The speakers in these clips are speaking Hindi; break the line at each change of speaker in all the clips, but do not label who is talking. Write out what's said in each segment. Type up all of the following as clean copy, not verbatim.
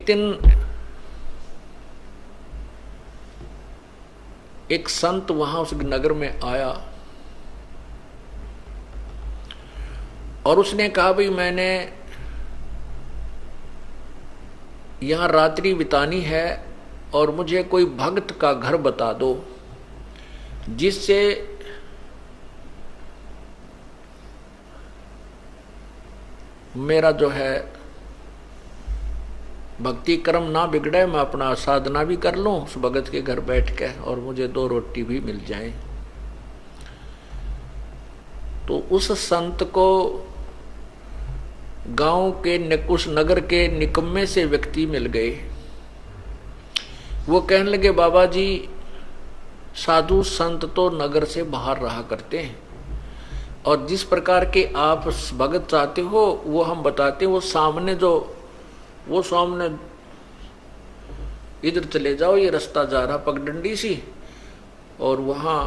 दिन एक संत वहां उस नगर में आया और उसने कहा भाई मैंने यहां रात्रि बितानी है और मुझे कोई भक्त का घर बता दो जिससे मेरा जो है भक्ति कर्म ना बिगड़े, मैं अपना साधना भी कर लूं उस भगत के घर बैठ के और मुझे 2 रोटी भी मिल जाए। तो उस संत को गांव के उस नगर के निकम्मे से व्यक्ति मिल गए। वो कहने लगे बाबा जी साधु संत तो नगर से बाहर रहा करते हैं और जिस प्रकार के आप भगत चाहते हो वो हम बताते हैं। वो सामने इधर चले जाओ, ये रास्ता जा रहा पगडंडी सी और वहां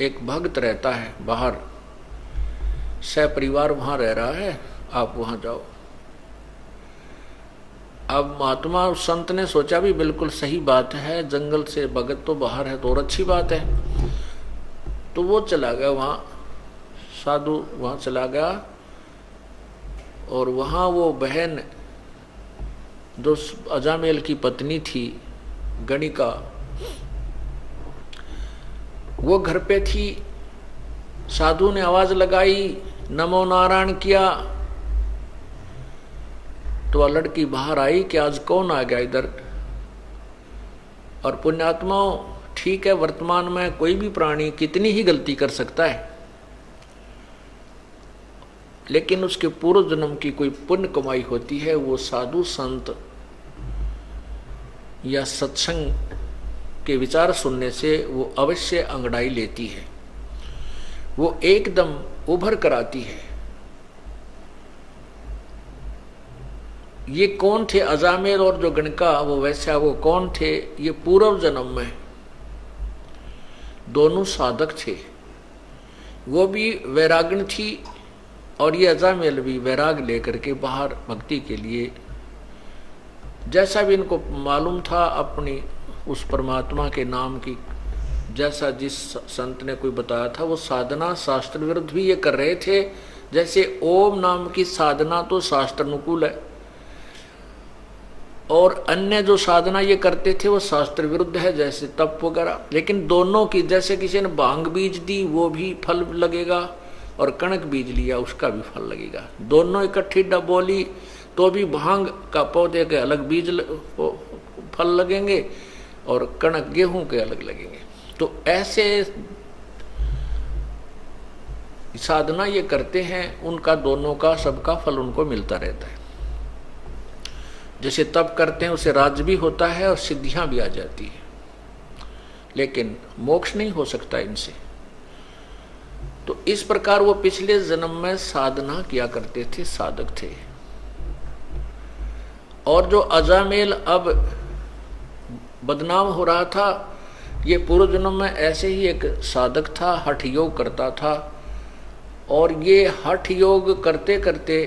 एक भक्त रहता है बाहर, सपरिवार वहां रह रहा है, आप वहां जाओ। अब महात्मा उस संत ने सोचा भी बिल्कुल सही बात है, जंगल से भगत तो बाहर है तो और अच्छी बात है। तो वो चला गया वहां, साधु वहां चला गया और वहां वो बहन जो अजामेल की पत्नी थी गणिका, वो घर पे थी। साधु ने आवाज लगाई, नमो नारायण किया तो वह लड़की बाहर आई कि आज कौन आ गया इधर। और पुण्यात्माओं ठीक है, वर्तमान में कोई भी प्राणी कितनी ही गलती कर सकता है, लेकिन उसके पूर्व जन्म की कोई पुण्य कमाई होती है, वो साधु संत या सत्संग के विचार सुनने से वो अवश्य अंगड़ाई लेती है, वो एकदम उभर कर आती है। ये कौन थे अजामेल और जो गणिका वो वैसा, वो कौन थे? ये पूर्व जन्म में दोनों साधक थे। वो भी वैराग्य थी और ये अजामेल भी वैराग लेकर के बाहर भक्ति के लिए, जैसा भी इनको मालूम था अपनी उस परमात्मा के नाम की, जैसा जिस संत ने कोई बताया था, वो साधना शास्त्र विरुद्ध भी ये कर रहे थे। जैसे ओम नाम की साधना तो शास्त्र अनुकूल है और अन्य जो साधना ये करते थे वो शास्त्र विरुद्ध है, जैसे तप वगैरह। लेकिन दोनों की, जैसे किसी ने भांग बीज दी वो भी फल लगेगा और कणक बीज लिया उसका भी फल लगेगा। दोनों इकट्ठी बोली तो भी भांग का पौधे के अलग बीज फल लगेंगे और कणक गेहूं के अलग लगेंगे। तो ऐसे साधना ये करते हैं, उनका दोनों का सबका फल उनको मिलता रहता है। जैसे तप करते हैं उसे राज भी होता है और सिद्धियां भी आ जाती है, लेकिन मोक्ष नहीं हो सकता इनसे। तो इस प्रकार वो पिछले जन्म में साधना किया करते थे, साधक थे। और जो अजामेल अब बदनाम हो रहा था, ये पूर्व जन्म में ऐसे ही एक साधक था, हठ योग करता था। और ये हठ योग करते करते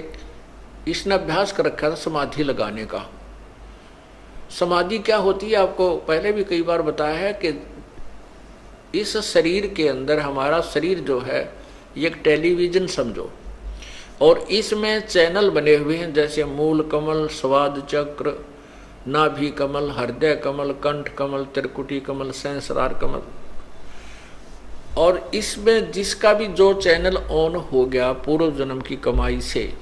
इसने अभ्यास कर रखा था समाधि लगाने का। समाधि क्या होती है आपको पहले भी कई बार बताया है कि इस शरीर के अंदर, हमारा शरीर जो है ये एक टेलीविजन समझो, और इसमें चैनल बने हुए हैं, जैसे मूल कमल, स्वाद चक्र, नाभि कमल, हृदय कमल, कंठ कमल, त्रिकुटी कमल, सहस्रार कमल। और इसमें जिसका भी जो चैनल ऑन हो गया पूर्व जन्म की कमाई से,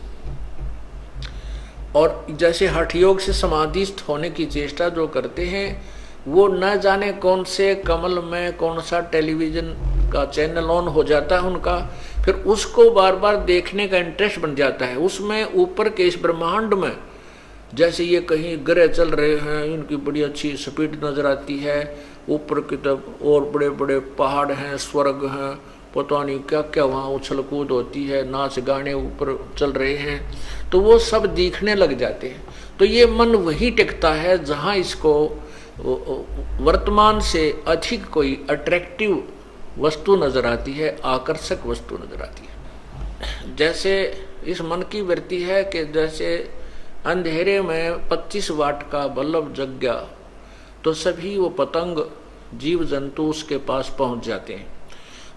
और जैसे हठ योग से समाधिस्थ होने की चेष्टा जो करते हैं, वो न जाने कौन से कमल में कौन सा टेलीविजन का चैनल ऑन हो जाता है उनका, फिर उसको बार बार देखने का इंटरेस्ट बन जाता है। उसमें ऊपर के इस ब्रह्मांड में जैसे ये कहीं ग्रह चल रहे हैं, इनकी बड़ी अच्छी स्पीड नजर आती है, ऊपर की तरफ और बड़े बड़े पहाड़ हैं, स्वर्ग हैं, पता नहीं क्या क्या वहाँ उछल कूद होती है, नाच गाने ऊपर चल रहे हैं, तो वो सब दिखने लग जाते हैं। तो ये मन वही टिकता है जहाँ इसको वर्तमान से अधिक कोई अट्रैक्टिव वस्तु नजर आती है, आकर्षक वस्तु नजर आती है। जैसे इस मन की वृत्ति है कि जैसे अंधेरे में 25 वाट का बल्ब जग गया तो सभी वो पतंग जीव जंतु उसके पास पहुंच जाते हैं,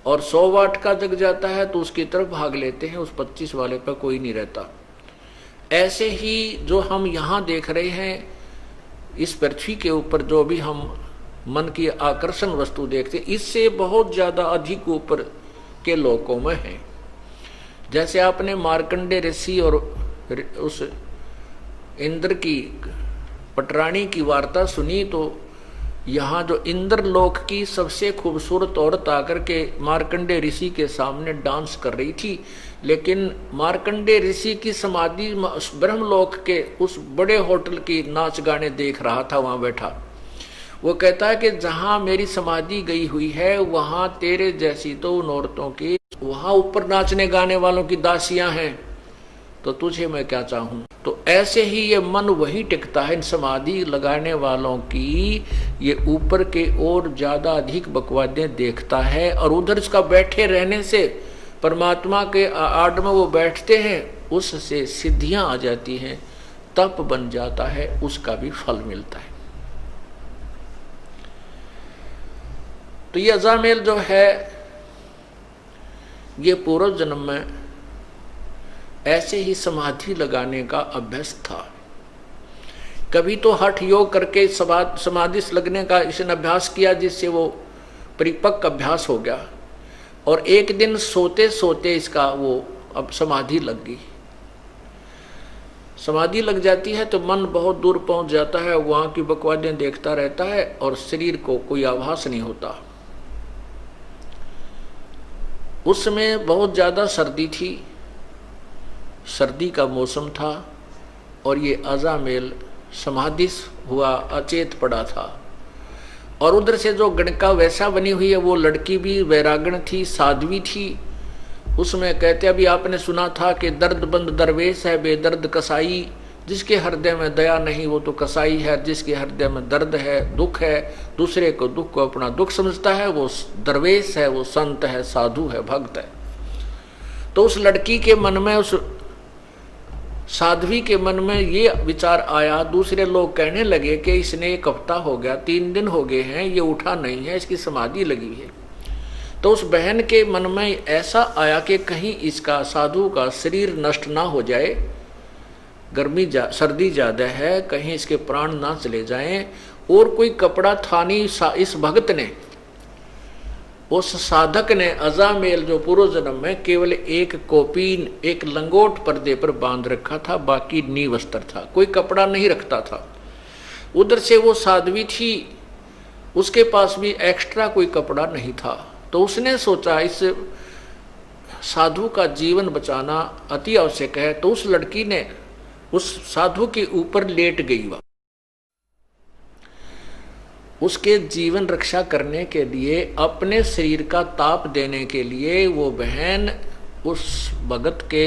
और 100 वाट का जग जाता है तो उसकी तरफ भाग लेते हैं, उस 25 वाले पर कोई नहीं रहता। ऐसे ही जो हम यहाँ देख रहे हैं इस पृथ्वी के ऊपर, जो भी हम मन की आकर्षण वस्तु देखते, इससे बहुत ज्यादा अधिक ऊपर के लोकों में है। जैसे आपने मार्कंडे ऋषि और उस इंद्र की पटरानी की वार्ता सुनी, तो यहाँ जो इंद्र लोक की सबसे खूबसूरत औरत आकर के मार्कंडे ऋषि के सामने डांस कर रही थी, लेकिन मार्कंडे ऋषि की समाधि ब्रह्मलोक के उस बड़े होटल की नाच गाने देख रहा था वहां बैठा। वो कहता है कि जहां मेरी समाधि गई हुई है वहां तेरे जैसी तो उन औरतों की, वहां ऊपर नाचने गाने वालों की दासियां हैं, तो तुझे मैं क्या चाहूं। तो ऐसे ही ये मन वही टिकता है इन समाधि लगाने वालों की, ये ऊपर के और ज्यादा अधिक बकवादें देखता है, और उधर इसका बैठे रहने से परमात्मा के आड़ में वो बैठते हैं, उससे सिद्धियां आ जाती हैं, तप बन जाता है, उसका भी फल मिलता है। तो ये अजामेल जो है ये पूर्व जन्म में ऐसे ही समाधि लगाने का अभ्यास था। कभी तो हठ योग करके समाधि लगने का इसने अभ्यास किया, जिससे वो परिपक्व अभ्यास हो गया, और एक दिन सोते सोते इसका वो अब समाधि लग गई। समाधि लग जाती है तो मन बहुत दूर पहुंच जाता है, वहां की बकवादें देखता रहता है और शरीर को कोई आभास नहीं होता। उस समय बहुत ज्यादा सर्दी थी, सर्दी का मौसम था, और ये अजामेल समाधि हुआ अचेत पड़ा था। और उधर से जो गणका वैसा बनी हुई है वो लड़की भी वैरागण थी, साध्वी थी। उसमें कहते अभी आपने सुना था कि दर्दबंद दरवेश है बेदर्द कसाई, जिसके हृदय में दया नहीं वो तो कसाई है, जिसके हृदय में दर्द है दुख है, दूसरे को दुख को अपना दुख समझता है, वो दरवेश है, वो संत है, साधु है, भक्त है। तो उस लड़की के मन में, उस साध्वी के मन में ये विचार आया, दूसरे लोग कहने लगे कि इसने 1 हफ्ता हो गया, 3 दिन हो गए हैं, ये उठा नहीं है, इसकी समाधि लगी है। तो उस बहन के मन में ऐसा आया कि कहीं इसका साधु का शरीर नष्ट ना हो जाए, सर्दी ज्यादा है, कहीं इसके प्राण ना चले जाएं। और कोई कपड़ा था नहीं, इस भक्त ने, उस साधक ने अजामेल जो पूर्व जन्म में केवल एक कोपीन, एक लंगोट पर्दे पर बांध रखा था, बाकी नी वस्त्र था, कोई कपड़ा नहीं रखता था। उधर से वो साध्वी थी, उसके पास भी एक्स्ट्रा कोई कपड़ा नहीं था। तो उसने सोचा इस साधु का जीवन बचाना अति आवश्यक है, तो उस लड़की ने उस साधु के ऊपर लेट गई। वह उसके जीवन रक्षा करने के लिए, अपने शरीर का ताप देने के लिए वो बहन उस भगत के,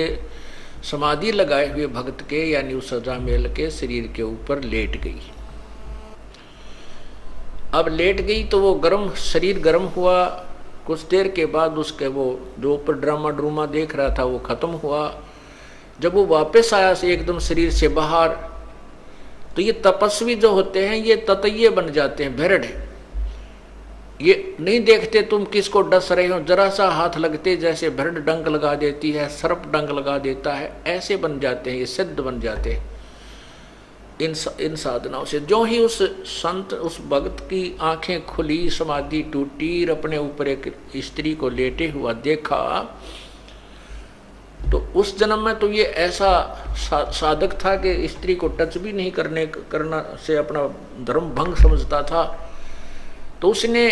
समाधि लगाए हुए भगत के यानी उस अजामेल के शरीर के ऊपर लेट गई। अब लेट गई तो वो शरीर गर्म हुआ। कुछ देर के बाद उसके वो जो ऊपर ड्रामा देख रहा था वो खत्म हुआ। जब वो वापस आया एकदम शरीर से बाहर, तो ये तपस्वी जो होते हैं ये ततैये बन जाते हैं, भेड़। ये नहीं देखते तुम किसको डस रहे हो, जरा सा हाथ लगते जैसे भेड़ डंक लगा देती है, सर्प डंक लगा देता है, ऐसे बन जाते हैं, ये सिद्ध बन जाते हैं इन साधनाओं से। जो ही उस संत, उस भक्त की आंखें खुली, समाधि टूटी, अपने ऊपर एक स्त्री को लेटे हुआ देखा, तो उस जन्म में तो ये ऐसा साधक था कि स्त्री को टच भी नहीं करना से अपना धर्म भंग समझता था। तो उसने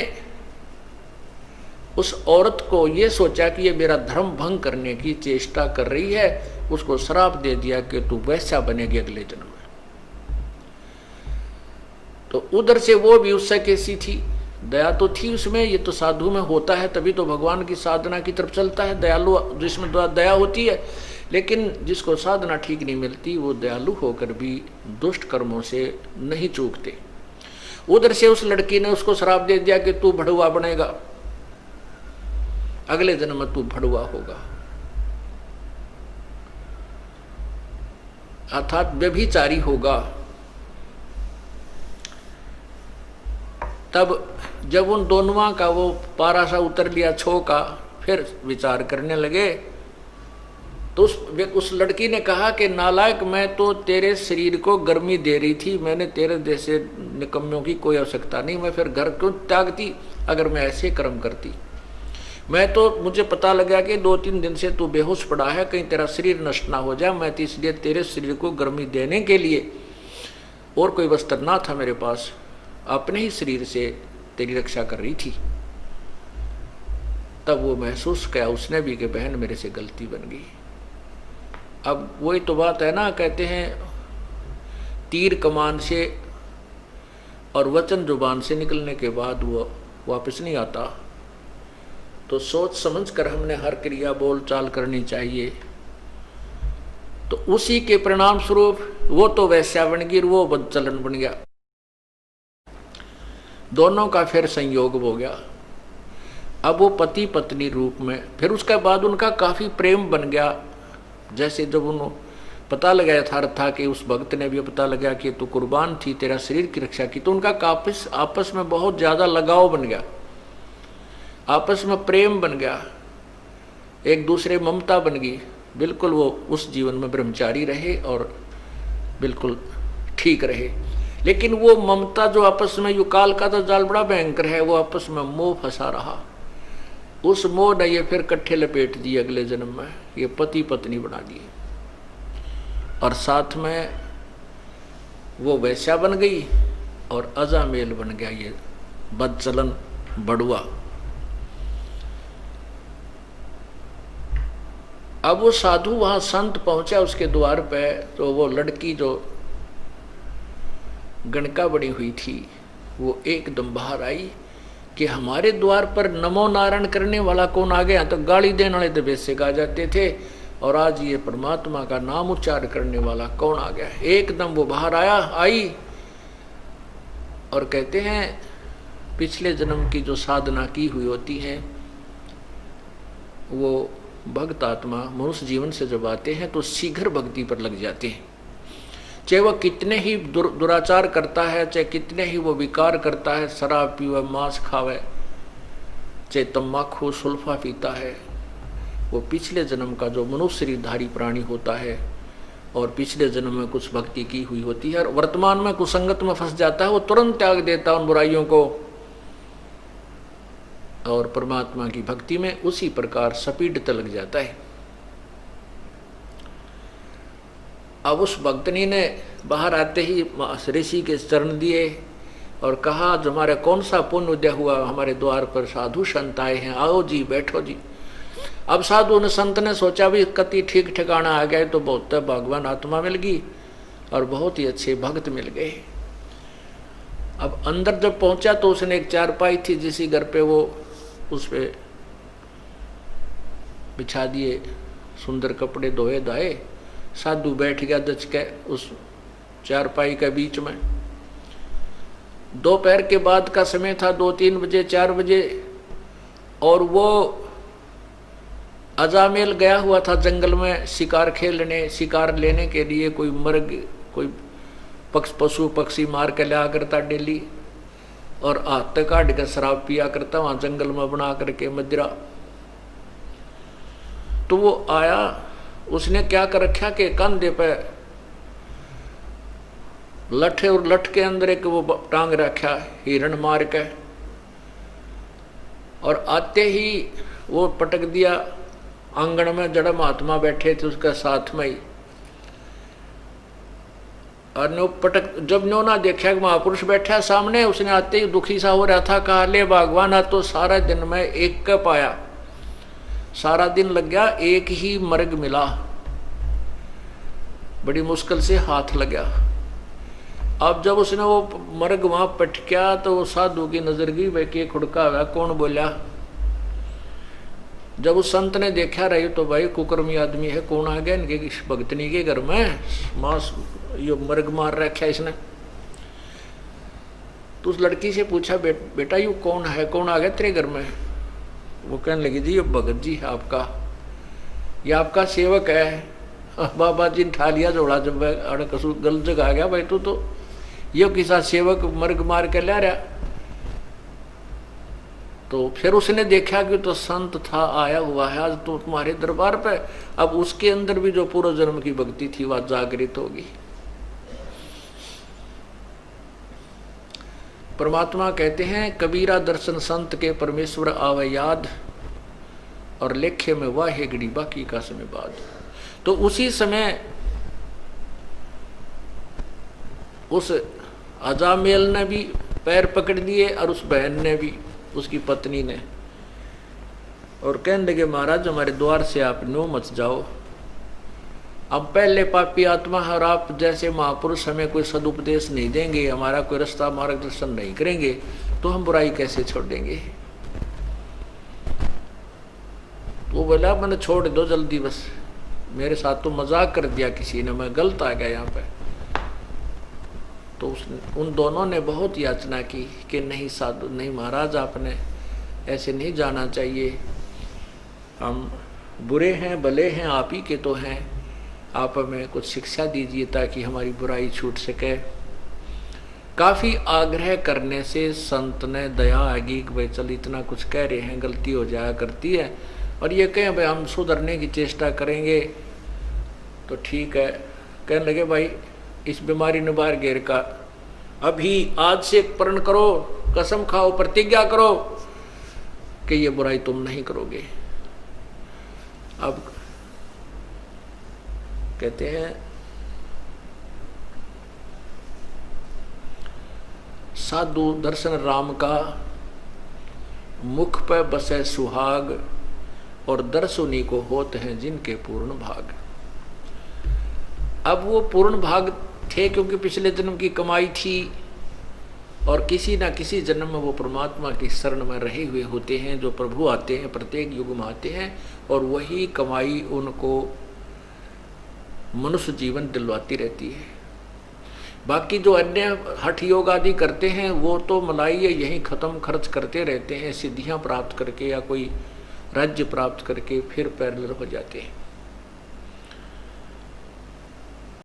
उस औरत को ये सोचा कि ये मेरा धर्म भंग करने की चेष्टा कर रही है, उसको श्राप दे दिया कि तू वैसा बनेगी अगले जन्म में। तो उधर से वो भी उससे कैसी थी, दया तो थी उसमें, ये तो साधु में होता है, तभी तो भगवान की साधना की तरफ चलता है, दयालु जिसमें दया होती है। लेकिन जिसको साधना ठीक नहीं मिलती वो दयालु होकर भी दुष्ट कर्मों से नहीं चूकते। उधर से उस लड़की ने उसको श्राप दे दिया कि तू भड़ुआ बनेगा, अगले जन्म में तू भड़ुआ होगा। अर्थात व्यभिचारी होगा। तब जब उन दोनों का वो पारा सा उतर लिया छो का, फिर विचार करने लगे। तो उस लड़की ने कहा कि नालायक, मैं तो तेरे शरीर को गर्मी दे रही थी, मैंने तेरे जैसे निकम्मों की कोई आवश्यकता नहीं, मैं फिर घर क्यों त्यागती अगर मैं ऐसे कर्म करती। मैं तो मुझे पता लगा कि 2-3 दिन से तू बेहोश पड़ा है, कहीं तेरा शरीर नष्ट ना हो जाए, मैं तो इसलिए तेरे शरीर को गर्मी देने के लिए, और कोई वस्त्र ना था मेरे पास, अपने ही शरीर से तेरी रक्षा कर रही थी। तब वो महसूस किया उसने भी कि बहन मेरे से गलती बन गई। अब वही तो बात है ना, कहते हैं तीर कमान से और वचन जुबान से निकलने के बाद वो वापस नहीं आता। तो सोच समझ कर हमने हर क्रिया बोल चाल करनी चाहिए। तो उसी के परिणाम स्वरूप वो तो वैश्या बन गई, वो बदचलन बन गया, दोनों का फिर संयोग हो गया। अब वो पति पत्नी रूप में, फिर उसके बाद उनका काफी प्रेम बन गया। जैसे जब उन्होंने पता लगा यथार्थ था कि उस भक्त ने भी पता लगा कि तू कुर्बान थी, तेरा शरीर की रक्षा की, तो उनका आपस में बहुत ज्यादा लगाव बन गया, आपस में प्रेम बन गया, एक दूसरे ममता बन गई। बिल्कुल वो उस जीवन में ब्रह्मचारी रहे और बिल्कुल ठीक रहे। लेकिन वो ममता जो आपस में युकाल का तो जाल बड़ा भयंकर है, वो आपस में मोह फंसा रहा। उस मोह ने ये फिर कट्ठे लपेट दिए, अगले जन्म में ये पति पत्नी बना दिए, और साथ में वो वैश्या बन गई और अजामेल बन गया, ये बदचलन बड़ुआ। अब वो साधु वहां संत पहुंचा उसके द्वार पे, तो वो लड़की जो गणका बनी हुई थी वो एकदम बाहर आई कि हमारे द्वार पर नमो नारायण करने वाला कौन आ गया। तो गाली देने वाले तो बेसिक आ जाते थे, और आज ये परमात्मा का नाम उच्चार करने वाला कौन आ गया। एकदम वो बाहर आई और कहते हैं पिछले जन्म की जो साधना की हुई होती है, वो भक्त आत्मा मनुष्य जीवन से जब आते हैं तो शीघ्र भक्ति पर लग जाते हैं। चाहे वह कितने ही दुराचार करता है, चाहे कितने ही वो विकार करता है, शराब पीवे, मांस खावे, चाहे तम्बाकू सुल्फा पीता है, वो पिछले जन्म का जो मनुष्य शरीरधारी प्राणी होता है और पिछले जन्म में कुछ भक्ति की हुई होती है और वर्तमान में कुसंगत में फंस जाता है, वो तुरंत त्याग देता है उन बुराइयों को और परमात्मा की भक्ति में उसी प्रकार सपीडता लग जाता है। अब उस भक्तनी ने बाहर आते ही ऋषि के चरण दिए और कहा हमारे कौन सा पुण्य उदय हुआ, हमारे द्वार पर साधु संत आए हैं, आओ जी बैठो जी। अब साधु ने संत ने सोचा भी कति ठीक ठिकाना आ गए तो बहुत भगवान आत्मा मिल गई और बहुत ही अच्छे भक्त मिल गए। अब अंदर जब पहुंचा तो उसने एक चारपाई थी जिसी घर पे, वो उस पे बिछा दिए सुंदर कपड़े धोए धाए, साधु बैठ गया दच के उस चारपाई के बीच में। दोपहर के बाद का समय था, 2-3 बजे 4 बजे, और वो अजामेल गया हुआ था जंगल में शिकार खेलने, शिकार लेने के लिए। कोई मर्ग, कोई पशु पक्षी मार के लिया करता डेली और हाथ तक काट कर शराब पिया करता वहां जंगल में बना करके मदिरा। तो वो आया, उसने क्या कर रखा कि कंधे पे लठ और लठ के अंदर एक वो टांग रखा हिरण मार के, और आते ही वो पटक दिया आंगन में। जड़ महात्मा बैठे थे उसके साथ में ही, और नो पटक, जब नो ना देखा कि महापुरुष बैठा सामने, उसने आते ही दुखी सा हो रहा था, कहा ले भगवान तो सारा दिन में एक का पाया, सारा दिन लग गया, एक ही मर्ग मिला, बड़ी मुश्किल से हाथ लगा। अब जब उसने वो मर्ग वहां पटका तो वो साधु की नजर गई, भाई के खुड़का हुआ कौन बोला। जब उस संत ने देखा रही तो भाई कुकर्मी आदमी है, कौन आ गया इनके भगतनी के घर में, मांस ये मर्ग मार रखा इसने। तो उस लड़की से पूछा बेटा यू कौन है, कौन आ गया तेरे घर में। वो कहने लगी जी ये भगत जी है आपका, ये आपका सेवक है, बाबा जी ने ठा लिया जोड़ा, जब अड़ कसू गलत जगह आ गया भाई, तू तो यो किसा सेवक मर्ग मार के ला रहा। तो फिर उसने देखा कि तो संत था, आया हुआ है आज तो तुम्हारे दरबार पे। अब उसके अंदर भी जो पूर्व जन्म की भक्ति थी वह जागृत होगी। परमात्मा कहते हैं कबीरा दर्शन संत के परमेश्वर आवे याद, और लेखे में वाह हेगड़ी बाकी का समय बाद। तो उसी समय उस अजामेल ने भी पैर पकड़ दिए और उस बहन ने भी, उसकी पत्नी ने, और कहने लगे महाराज हमारे द्वार से आप नो मत जाओ, अब पहले पापी आत्मा है और आप जैसे महापुरुष हमें कोई सदुपदेश नहीं देंगे, हमारा कोई रास्ता मार्गदर्शन नहीं करेंगे, तो हम बुराई कैसे छोड़ेंगे। वो बोला मैंने छोड़ दो जल्दी, बस मेरे साथ तो मजाक कर दिया किसी ने, मैं गलत आ गया यहाँ पे। तो उन दोनों ने बहुत याचना की कि नहीं साधु, नहीं महाराज आपने ऐसे नहीं जाना चाहिए, हम बुरे हैं भले हैं आप ही के तो हैं, आप हमें कुछ शिक्षा दीजिए ताकि हमारी बुराई छूट सके। काफी आग्रह करने से संत ने दया आगी कि भाई चल इतना कुछ कह रहे हैं, गलती हो जाया करती है, और ये कहें भाई हम सुधरने की चेष्टा करेंगे तो ठीक है। कहने लगे भाई इस बीमारी ने बाहर घेर का, अभी आज से प्रण करो, कसम खाओ, प्रतिज्ञा करो कि ये बुराई तुम नहीं करोगे। अब कहते हैं साधु दर्शन राम का, मुख पे बसे सुहाग, और दर्शुनी को होते हैं जिनके पूर्ण भाग। अब वो पूर्ण भाग थे क्योंकि पिछले जन्म की कमाई थी, और किसी ना किसी जन्म में वो परमात्मा की शरण में रहे हुए होते हैं। जो प्रभु आते हैं प्रत्येक युग में आते हैं, और वही कमाई उनको मनुष्य जीवन दिलवाती रहती है। बाकी जो अन्य हठ योग आदि करते हैं वो तो मलाई यहीं खत्म खर्च करते रहते हैं, सिद्धियां प्राप्त करके या कोई राज्य प्राप्त करके फिर पैरेलल हो जाते हैं।